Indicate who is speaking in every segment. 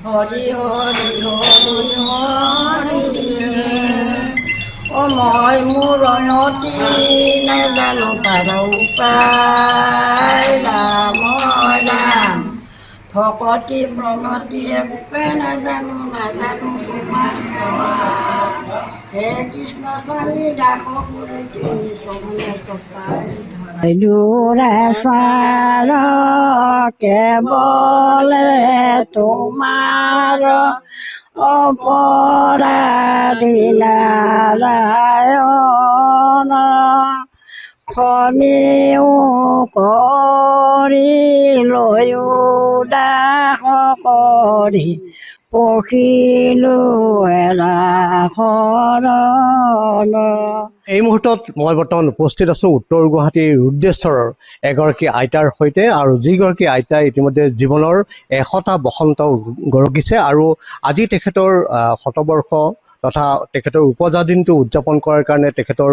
Speaker 1: হৰি হৰি হৰি হৰি মই মোৰ অনতি নাজানো তাৰ উপায় ৰাম ৰাম ভকতি প্ৰণতি একোৱে নাজানো নাজানো তোমাৰ হে কৃষ্ণ স্বামী দাস কৰি তুমি চৰণে চপাই দুৰেশ্বৰ কেৱলে তোমাৰ অপৰাধী নাৰায়ণ খনিও কৰি লৈও দাস কৰি পখিলো এৰা শৰণ।
Speaker 2: এই মুহূৰ্তত মই বৰ্তমান উপস্থিত আছো উত্তৰ গুৱাহাটীৰ ৰুদ্ৰেশ্বৰৰ এগৰাকী আইতাৰ সৈতে আৰু যিগৰাকী আইতাই ইতিমধ্যে জীৱনৰ 100টা বসন্ত গৰকিছে আৰু আজি তেখেতৰ শতবৰ্ষ তথা তেখেতৰ উপজা দিনটো উদযাপন কৰাৰ কাৰণে তেখেতৰ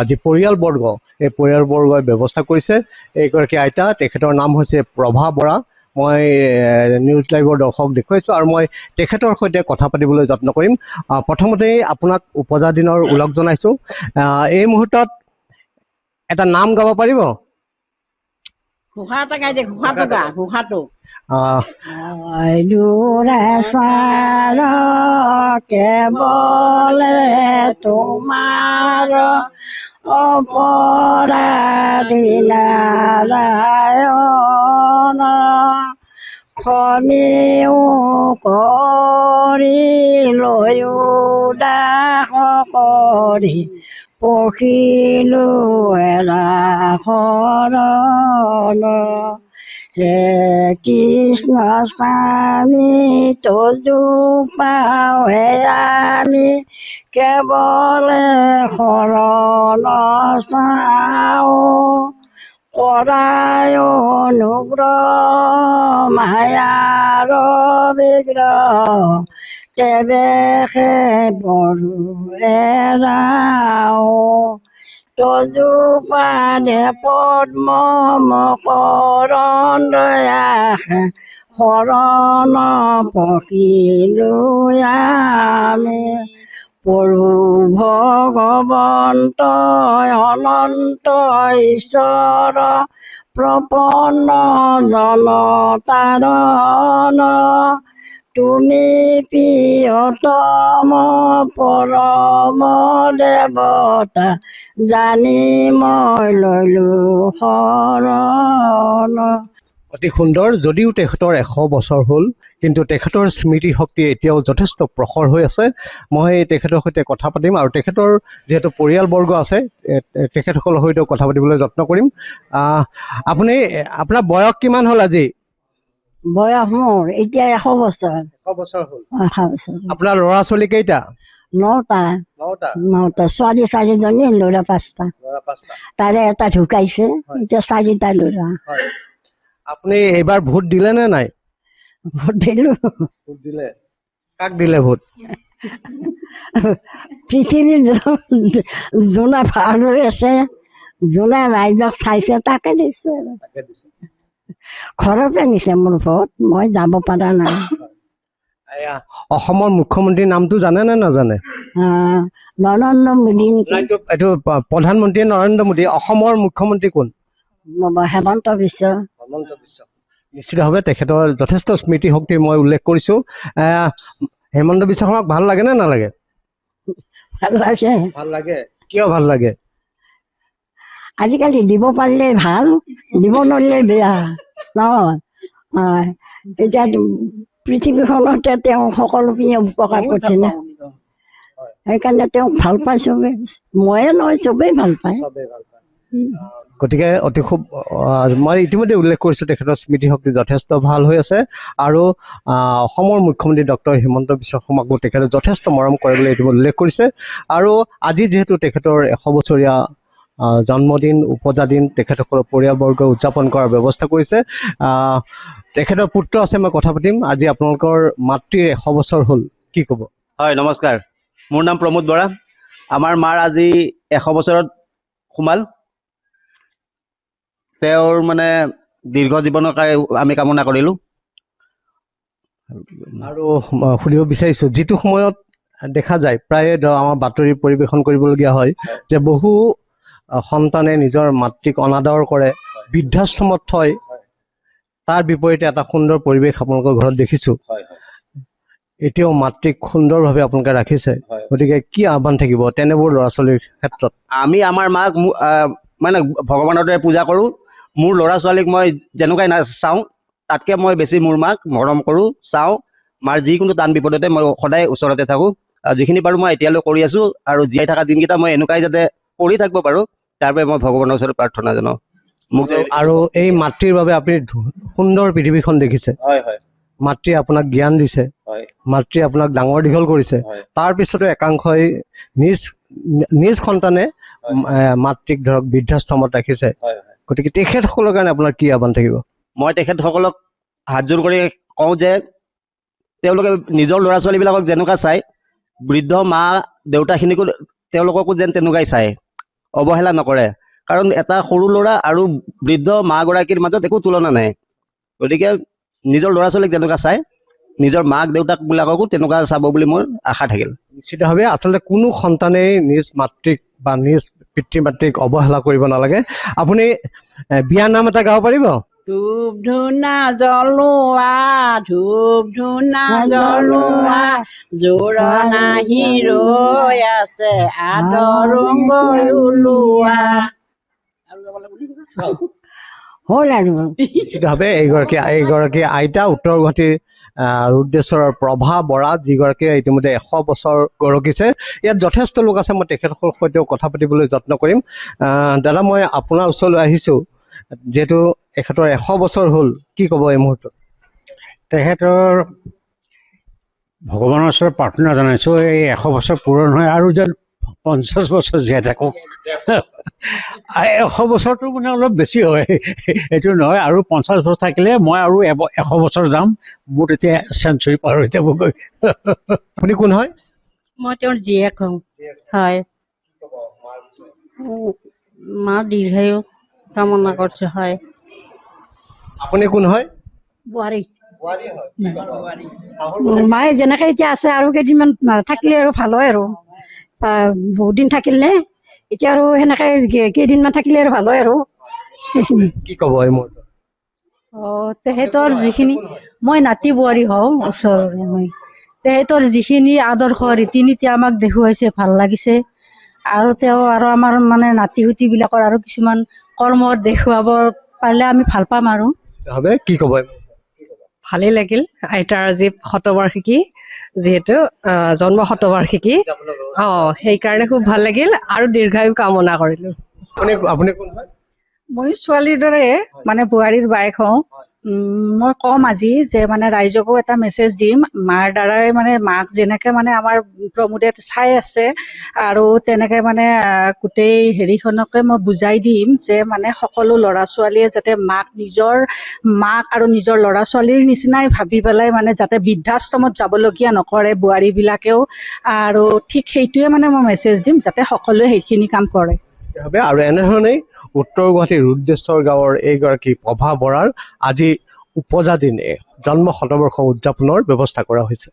Speaker 2: যি পৰিয়ালবৰ্গ এই পৰিয়ালবৰ্গই ব্যৱস্থা কৰিছে। এইগৰাকী আইতা তেখেতৰ নাম হৈছে প্ৰভা বৰা। মই নিউজ লাইভৰ দৰ্শক দেখুৱাইছোঁ আৰু মই তেখেতৰ সৈতে কথা পাতিবলৈ যত্ন কৰিম। প্ৰথমতেই আপোনাক উপজা দিনৰ ওলগ জনাইছোঁ। এই মুহূৰ্তত এটা নাম গাব পাৰিব?
Speaker 1: ঘোষাটো গাই দে, ঘোষাটো গা, ঘোষাটো। কেৱলে তোমাৰ অপৰাধী নাৰায়ণ খনিও কৰি লৈও দাস কৰি পখিলো এৰা শৰণ হে কৃষ্ণ স্বামী তজু পাৱে আমি কেৱলে শৰণ চাওঁ কৰায় অনুগ্ৰহ মায়াৰ বিগ্ৰহ তেৱেহে বৰো এৰাও তজু পাদে পদ্ম মকৰন্দ আশে শৰণ পখিলো আমি প্ৰভু ভগৱন্ত অনন্ত ঈশ্বৰ প্ৰপন্ন জনতাৰণ তুমি প্ৰিয়তম পৰম দেৱতা জানি মই ললো শৰণ।
Speaker 2: অতি সুন্দৰ। যদিও তেখেতৰ 100 বছৰ হ'ল কিন্তু তেখেতৰ স্মৃতি শক্তি এতিয়াও যথেষ্ট প্ৰখৰ হৈ আছে। মই তেখেতৰ সৈতে কথা পাতিম আৰু তেখেতৰ যিহেতু পৰিয়ালবৰ্গ আছে তেখেতসকলৰ সৈতেও কথা পাতিবলৈ যত্ন কৰিম। আপোনাৰ বয়স কিমান হ'ল আজি?
Speaker 1: বয়স মোৰ এতিয়া 100 বছৰ।
Speaker 2: 100 বছৰ হ'ল।
Speaker 1: 100 বছৰ।
Speaker 2: আপোনাৰ ল'ৰা ছোৱালী কেইটা?
Speaker 1: 9টা। 9টা। ছোৱালী 4জনী, ল'ৰা 5টা। তাৰে এটা ঢুকাইছে, এতিয়া 4টা ল'ৰা।
Speaker 2: আপুনি এইবাৰ ভোট দিলে নে নাই?
Speaker 1: ভোট দিলো।
Speaker 2: ভোট দিলে? কাক দিলে ভোট?
Speaker 1: পৃথিৱীৰ যোনে ভাল হৈ আছে, যোনে ৰাইজক চাইছে তাকে দিছে। ঘৰতে নিছে মোৰ ভোট, মই যাব পৰা নাই।
Speaker 2: অসমৰ মুখ্যমন্ত্ৰীৰ নামটো জানে নে নাজানে?
Speaker 1: নৰেন্দ্ৰ মোদী নেকি?
Speaker 2: এইটো প্ৰধানমন্ত্ৰী নৰেন্দ্ৰ মোদী। অসমৰ মুখ্যমন্ত্ৰী কোন?
Speaker 1: হেমন্ত বিশ্ব।
Speaker 2: নিশ্চিতভাৱে তেখেতৰ যথেষ্ট স্মৃতি শক্তি মই উল্লেখ কৰিছোঁ। হেমন্ত বিশ্ব শৰ্মাক ভাল লাগে নে নালাগে?
Speaker 1: ভাল লাগে।
Speaker 2: ভাল লাগে। কিয় ভাল লাগে?
Speaker 1: আজিকালি দিব পাৰিলে ভাল, দিব নোৱাৰিলে বেয়া নহয়। এতিয়া পৃথিৱীখনতে তেওঁ সকলো পিনে উপকাৰ কৰিছে না, সেইকাৰণে তেওঁক ভাল পায় চবেই। ময়ে নহয়, চবেই ভাল পায়।
Speaker 2: গতিকে অতি খুব মই ইতিমধ্যে উল্লেখ কৰিছোঁ তেখেতৰ স্মৃতিশক্তি যথেষ্ট ভাল হৈ আছে আৰু অসমৰ মুখ্যমন্ত্ৰী ডক্টৰ হিমন্ত বিশ্ব শৰ্মাকো তেখেতে যথেষ্ট মৰম কৰে বুলি ইতিমধ্যে উল্লেখ কৰিছে। আৰু আজি যিহেতু তেখেতৰ 100 বছৰীয়া জন্মদিন উপজা দিন তেখেতসকলৰ পৰিয়ালবৰ্গ উদযাপন কৰাৰ ব্যৱস্থা কৰিছে। তেখেতৰ পুত্ৰ আছে, মই কথা পাতিম। আজি আপোনালোকৰ মাতৃৰ 100 বছৰ হ'ল, কি ক'ব?
Speaker 3: হয়, নমস্কাৰ। মোৰ নাম প্ৰমোদ বৰা। আমাৰ মাৰ আজি 100 বছৰত সোমাল। তেওঁৰ মানে দীৰ্ঘ জীৱনৰ কাৰণে আমি কামনা কৰিলোঁ।
Speaker 2: আৰু সুধিব বিচাৰিছোঁ, যিটো সময়ত দেখা যায় প্ৰায়ে আমাৰ বাতৰি পৰিৱেশন কৰিবলগীয়া হয় যে বহু সন্তানে নিজৰ মাতৃক অনাদৰ কৰে, বৃদ্ধাশ্ৰমত থয়, তাৰ বিপৰীতে এটা সুন্দৰ পৰিৱেশ আপোনালোকৰ ঘৰত দেখিছোঁ। এতিয়াও মাতৃক সুন্দৰভাৱে আপোনালোকে ৰাখিছে, গতিকে কি আহ্বান থাকিব তেনেবোৰ ল'ৰা ছোৱালীৰ ক্ষেত্ৰত?
Speaker 3: আমি আমাৰ মাক মানে ভগৱানৰ দৰে পূজা কৰোঁ। মোৰ ল'ৰা ছোৱালীক মই যেনেকুৱাই চাওঁ তাতকৈ মই বেছি মোৰ মাক মৰম কৰোঁ, চাওঁ। মাৰ যিকোনো টান বিপদতে মই সদায় ওচৰতে থাকোঁ। যিখিনি পাৰোঁ মই এতিয়ালৈ কৰি আছোঁ, আৰু জীয়াই থকা দিনকেইটা মই এনেকুৱাই যাতে কৰি থাকিব পাৰোঁ তাৰ বাবে মই ভগৱানৰ ওচৰত প্ৰাৰ্থনা জনাওঁ। মোক
Speaker 2: আৰু এই মাতৃৰ বাবে আপুনি সুন্দৰ পৃথিৱীখন দেখিছে। মাতৃয়ে আপোনাক জ্ঞান দিছে, মাতৃয়ে আপোনাক ডাঙৰ দীঘল কৰিছে, তাৰপিছতো একাংশই নিজ সন্তানে মাতৃক ধৰক বৃদ্ধাশ্ৰমত ৰাখিছে। গতিকে তেখেতসকলৰ কাৰণে আপোনাৰ কি আহ্বান থাকিব?
Speaker 3: মই তেখেতসকলক হাতযোৰ কৰি কওঁ যে তেওঁলোকে নিজৰ ল'ৰা ছোৱালীবিলাকক যেনেকুৱা চায়, বৃদ্ধ মা দেউতাখিনিকো তেওঁলোককো যেন তেনেকুৱাই চায়, অৱহেলা নকৰে। কাৰণ এটা সৰু ল'ৰা আৰু বৃদ্ধ মাগৰাকীৰ মাজত একো তুলনা নাই। গতিকে নিজৰ ল'ৰা ছোৱালীক যেনেকুৱা চায়, নিজৰ মাক দেউতাকবিলাককো তেনেকুৱা চাব বুলি মোৰ আশা থাকিল।
Speaker 2: নিশ্চিতভাৱে আচলতে কোনো সন্তানেই নিজ মাতৃক বা নিজ পিতৃ মাতৃক অৱহেলা কৰিব নালাগে। আপুনি বিয়া নাম এটা গাব পাৰিব?
Speaker 4: ধূপ ধূনা জ্বলোৱা, ধূপ ধূনা জ্বলোৱা, জোৰণা ৰৈ আছে, আদৰংগৈ ওলোৱা।
Speaker 1: হ'ল আৰু
Speaker 2: নিশ্চিতভাৱে এইগৰাকী আইতা উত্তৰ গুৱাহাটীৰ ৰুদ্ৰেশ্বৰৰ প্ৰভা বৰা, যিগৰাকীয়ে ইতিমধ্যে 100 বছৰ গৰকিছে। ইয়াত যথেষ্ট লোক আছে, মই তেখেতসকলৰ সৈতেও কথা পাতিবলৈ যত্ন কৰিম। দাদা, মই আপোনাৰ ওচৰলৈ আহিছোঁ, যিহেতু এখেতৰ 100 বছৰ হ'ল, কি ক'ব এই মুহূৰ্তত?
Speaker 5: তেখেতৰ ভগৱানৰ ওচৰত প্ৰাৰ্থনা জনাইছোঁ, এই 100 বছৰ পূৰণ হয় আৰু যেন 50 বছৰ জীয়াই থাকক। 100 বছৰটো মানে অলপ বেছি হয়, এইটো নহয়। আৰু 50 বছৰ থাকিলে মই আৰু 100 বছৰ যাম, মোৰ তেতিয়া চেঞ্চুৰী পাৰ হৈ যাবগৈ।
Speaker 2: আপুনি কোন হয়?
Speaker 4: মই তেওঁৰ জীয়েক হওঁ। হয়, মা দীৰ্ঘায়ু কামনা কৰিছে। হয়,
Speaker 2: আপুনি কোন হয়?
Speaker 4: বোৱাৰী।
Speaker 1: মায়ে যেনেকে এতিয়া আছে আৰু কেইদিনমান থাকিলে আৰু ভাল হয় আৰু বহুত দিন থাকিলে এতিয়া আৰু সেনেকে কেইদিনমান থাকিলে আৰু ভাল হয় আৰু।
Speaker 2: কি ক'ব এই মুহূৰ্তত?
Speaker 4: তেখেতৰ যিখিনি, মই নাতি বোৱাৰী হওঁ ওচৰৰে। মই তেখেতৰ যিখিনি আদৰ্শ ৰীতি নীতি আমাক দেখুৱাইছে, ভাল লাগিছে। আৰু তেওঁ আৰু আমাৰ মানে নাতি হুতিবিলাকৰ আৰু কিছুমান কৰ্ম দেখুৱাব পাৰিলে আমি ভাল পাম আৰু।
Speaker 2: কি ক'ব?
Speaker 6: ভালেই লাগিল। আইতাৰ আজি শতবাৰ্ষিকী, যিহেতু জন্ম শতবাৰ্ষিকী, সেইকাৰণে খুব ভাল লাগিল আৰু দীৰ্ঘায়ু কামনা কৰিলোঁ।
Speaker 2: আপুনি কোন হয়?
Speaker 4: ময়ো ছোৱালীৰ দৰে মানে বোৱাৰীৰ বায়েক হওঁ। মই ক'ম আজি যে মানে ৰাইজকো এটা মেছেজ দিম, মাৰ দ্বাৰাই মানে মাক যেনেকৈ মানে আমাৰ প্ৰমোদে চাই আছে আৰু তেনেকৈ মানে গোটেই হেৰিখনকে মই বুজাই দিম যে মানে সকলো ল'ৰা ছোৱালীয়ে যাতে নিজৰ মাক আৰু নিজৰ ল'ৰা ছোৱালীৰ নিচিনাই ভাবি পেলাই মানে যাতে বৃদ্ধাশ্ৰমত যাবলগীয়া নকৰে বোৱাৰীবিলাকেও। আৰু ঠিক সেইটোৱে মানে মই মেছেজ দিম, যাতে সকলোৱে সেইখিনি কাম কৰে।
Speaker 2: আৰু এনেধৰণেই উত্তৰ গুৱাহাটীৰ ৰুদ্ৰেশ্বৰ গাঁৱৰ এইগৰাকী প্ৰভা বৰাৰ আজি উপজা দিন জন্ম শতবৰ্ষ উদযাপনৰ ব্যৱস্থা কৰা হৈছে।